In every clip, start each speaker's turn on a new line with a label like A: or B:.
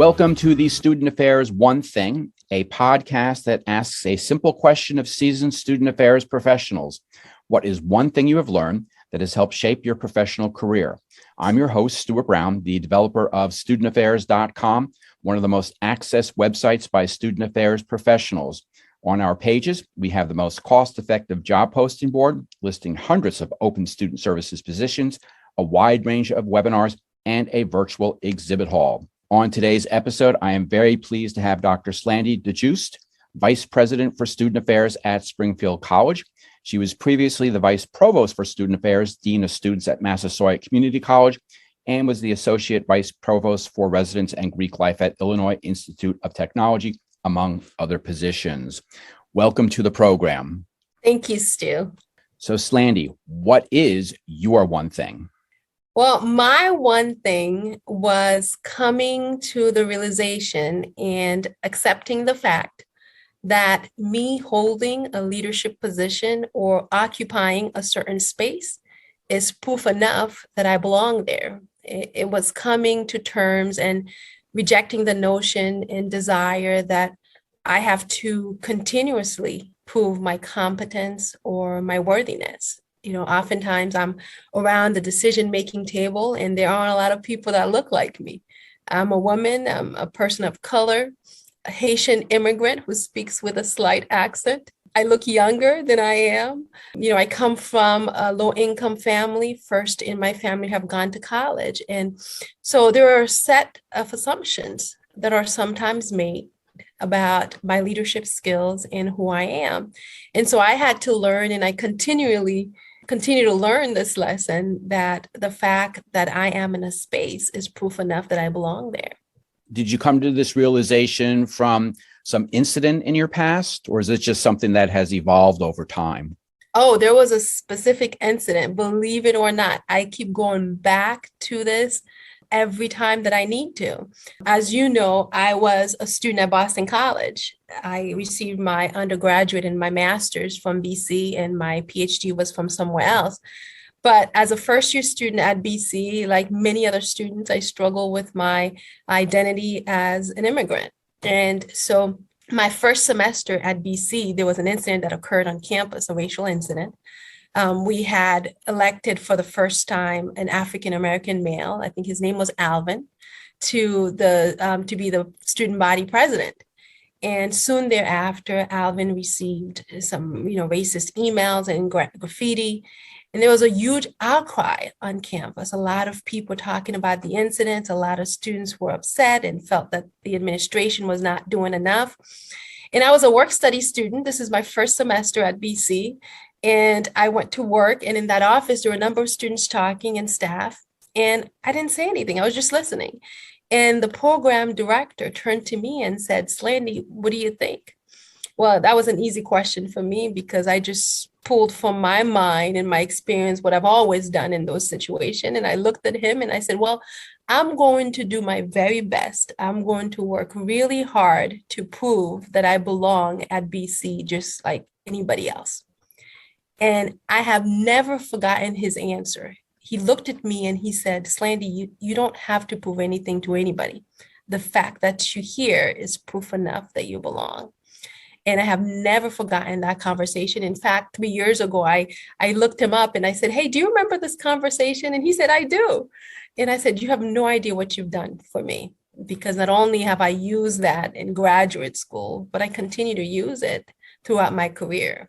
A: Welcome to the Student Affairs One Thing, a podcast that asks a simple question of seasoned student affairs professionals. What is one thing you have learned that has helped shape your professional career? I'm your host, Stuart Brown, the developer of studentaffairs.com, one of the most accessed websites by student affairs professionals. On our pages, we have the most cost-effective job posting board listing hundreds of open student services positions, a wide range of webinars, and a virtual exhibit hall. On today's episode, I am very pleased to have Dr. Slandie Dieujuste, Vice President for Student Affairs at Springfield College. She was previously the Vice Provost for Student Affairs, Dean of Students at Massasoit Community College, and was the Associate Vice Provost for Residence and Greek Life at Illinois Institute of Technology, among other positions. Welcome to the program.
B: Thank you, Stu.
A: So, Slandie, what is your one thing?
B: Well, my one thing was coming to the realization and accepting the fact that me holding a leadership position or occupying a certain space is proof enough that I belong there. It was coming to terms and rejecting the notion and desire that I have to continuously prove my competence or my worthiness. You know, oftentimes I'm around the decision-making table and there aren't a lot of people that look like me. I'm a woman, I'm a person of color, a Haitian immigrant who speaks with a slight accent. I look younger than I am. You know, I come from a low-income family, first in my family have gone to college. And so there are a set of assumptions that are sometimes made about my leadership skills and who I am. And so I had to learn, and I continue to learn this lesson, that the fact that I am in a space is proof enough that I belong there.
A: Did you come to this realization from some incident in your past, or is it just something that has evolved over time?
B: Oh, there was a specific incident. Believe it or not, I keep going back to this every time that I need to. As you know, I was a student at Boston College. I received my undergraduate and my master's from BC, and my PhD was from somewhere else. But as a first-year student at BC, like many other students, I struggle with my identity as an immigrant. And so my first semester at BC, there was an incident that occurred on campus, a racial incident. We had elected for the first time an African-American male, I think his name was Alvin, to be the student body president. And soon thereafter, Alvin received some, racist emails and graffiti. And there was a huge outcry on campus. A lot of people talking about the incidents. A lot of students were upset and felt that the administration was not doing enough. And I was a work study student. This is my first semester at BC. And I went to work, and in that office, there were a number of students talking and staff. And I didn't say anything. I was just listening. And the program director turned to me and said, "Slandie, what do you think?" Well, that was an easy question for me because I just pulled from my mind and my experience what I've always done in those situations. And I looked at him and I said, well, I'm going to do my very best. I'm going to work really hard to prove that I belong at BC just like anybody else. And I have never forgotten his answer. He looked at me and he said, "Slandie, you don't have to prove anything to anybody. The fact that you're here is proof enough that you belong." And I have never forgotten that conversation. In fact, 3 years ago, I looked him up and I said, "Hey, do you remember this conversation?" And he said, "I do." And I said, "You have no idea what you've done for me, because not only have I used that in graduate school, but I continue to use it throughout my career."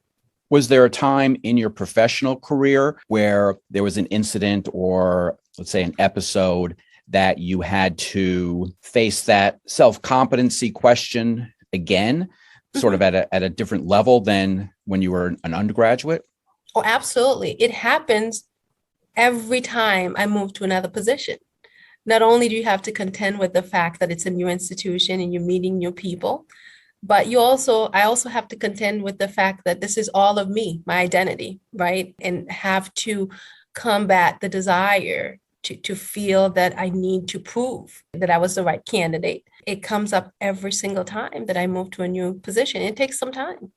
A: Was there a time in your professional career where there was an incident or, let's say, an episode that you had to face that self-competency question again, sort of at a different level than when you were an undergraduate?
B: Oh, absolutely. It happens every time I move to another position. Not only do you have to contend with the fact that it's a new institution and you're meeting new people, but I also have to contend with the fact that this is all of me, my identity, right? And have to combat the desire to feel that I need to prove that I was the right candidate. It comes up every single time that I move to a new position. It takes some time.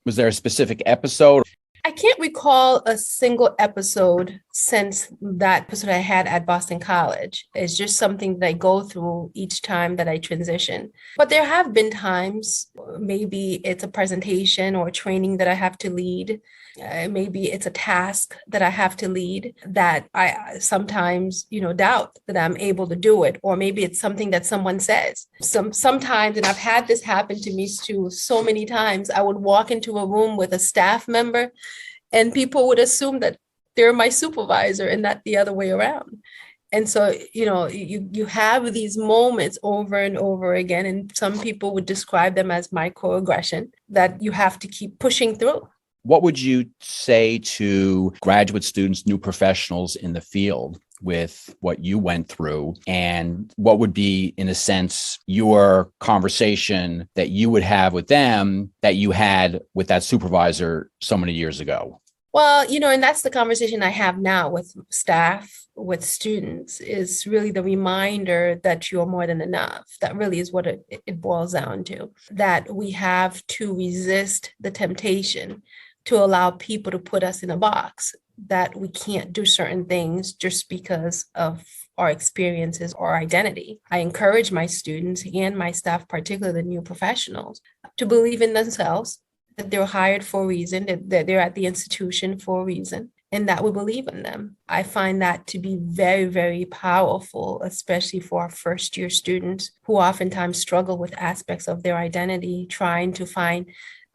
A: Was there a specific episode?
B: I can't recall a single episode since that episode I had at Boston College. It's just something that I go through each time that I transition. But there have been times, maybe it's a presentation or training that I have to lead. Maybe it's a task that I have to lead that I sometimes, doubt that I'm able to do it. Or maybe it's something that someone says. Sometimes, and I've had this happen to me too so many times, I would walk into a room with a staff member and people would assume that they're my supervisor and not the other way around. And so, you have these moments over and over again, and some people would describe them as microaggression that you have to keep pushing through.
A: What would you say to graduate students, new professionals in the field with what you went through? And what would be, in a sense, your conversation that you would have with them that you had with that supervisor so many years ago?
B: Well, and that's the conversation I have now with staff, with students, is really the reminder that you're more than enough. That really is what it boils down to, that we have to resist the temptation to allow people to put us in a box, that we can't do certain things just because of our experiences or identity. I encourage my students and my staff, particularly the new professionals, to believe in themselves, that they're hired for a reason, that they're at the institution for a reason, and that we believe in them. I find that to be very, very powerful, especially for our first-year students who oftentimes struggle with aspects of their identity, trying to find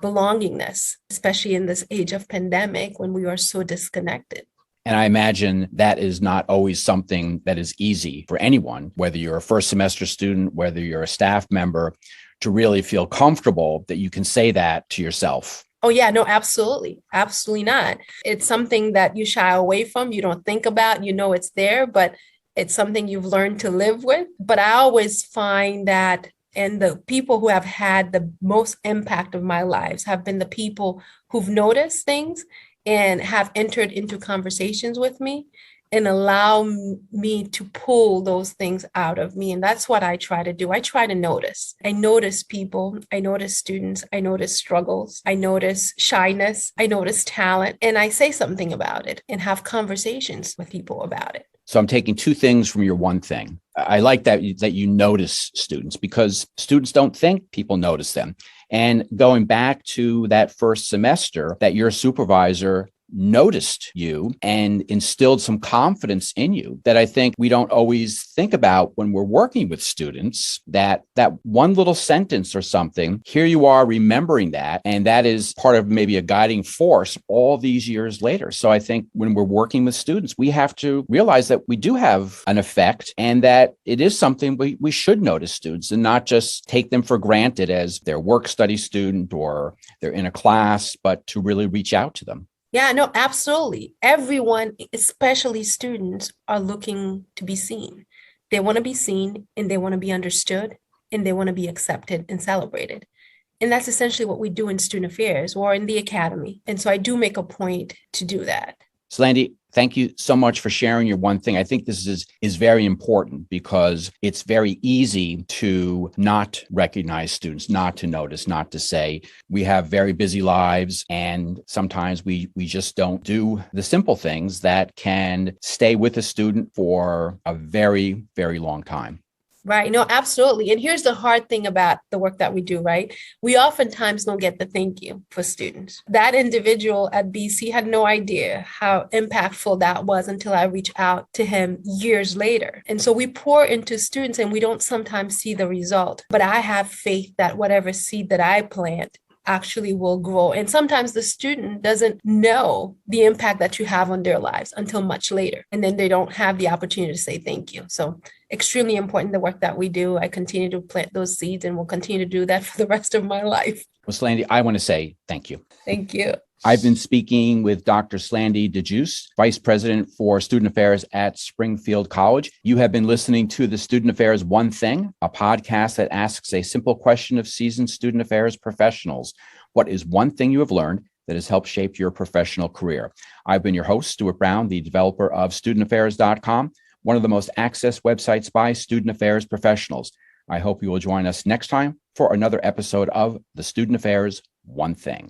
B: belongingness, especially in this age of pandemic when we are so disconnected.
A: And I imagine that is not always something that is easy for anyone, whether you're a first semester student, whether you're a staff member, to really feel comfortable that you can say that to yourself.
B: Oh, yeah, no, absolutely. Absolutely not. It's something that you shy away from. You don't think about, it's there, but it's something you've learned to live with. But I always find that, and the people who have had the most impact of my lives have been the people who've noticed things and have entered into conversations with me and allow me to pull those things out of me. And that's what I try to do. I try to notice. I notice people. I notice students. I notice struggles. I notice shyness. I notice talent. And I say something about it and have conversations with people about it.
A: So I'm taking two things from your one thing. I like that you notice students, because students don't think people notice them. And going back to that first semester, that your supervisor noticed you and instilled some confidence in you that I think we don't always think about when we're working with students, that one little sentence or something, here you are remembering that, and that is part of maybe a guiding force all these years later. So I think when we're working with students, we have to realize that we do have an effect and that it is something we should notice students and not just take them for granted as their work study student or they're in a class, but to really reach out to them.
B: Yeah, no, absolutely. Everyone, especially students, are looking to be seen. They want to be seen and they want to be understood and they want to be accepted and celebrated. And that's essentially what we do in student affairs or in the academy. And so I do make a point to do that.
A: Slandie, thank you so much for sharing your one thing. I think this is very important because it's very easy to not recognize students, not to notice, not to say. We have very busy lives, and sometimes we just don't do the simple things that can stay with a student for a very, very long time.
B: Right. No, absolutely. And here's the hard thing about the work that we do, right? We oftentimes don't get the thank you for students. That individual at BC had no idea how impactful that was until I reached out to him years later. And so we pour into students and we don't sometimes see the result. But I have faith that whatever seed that I plant actually will grow. And sometimes the student doesn't know the impact that you have on their lives until much later. And then they don't have the opportunity to say thank you. So extremely important, the work that we do. I continue to plant those seeds and will continue to do that for the rest of my life.
A: Well, Slandie, I want to say thank you.
B: Thank you.
A: I've been speaking with Dr. Slandie Dieujuste, Vice President for Student Affairs at Springfield College. You have been listening to the Student Affairs One Thing, a podcast that asks a simple question of seasoned student affairs professionals. What is one thing you have learned that has helped shape your professional career? I've been your host, Stuart Brown, the developer of studentaffairs.com, one of the most accessed websites by student affairs professionals. I hope you will join us next time for another episode of the Student Affairs One Thing.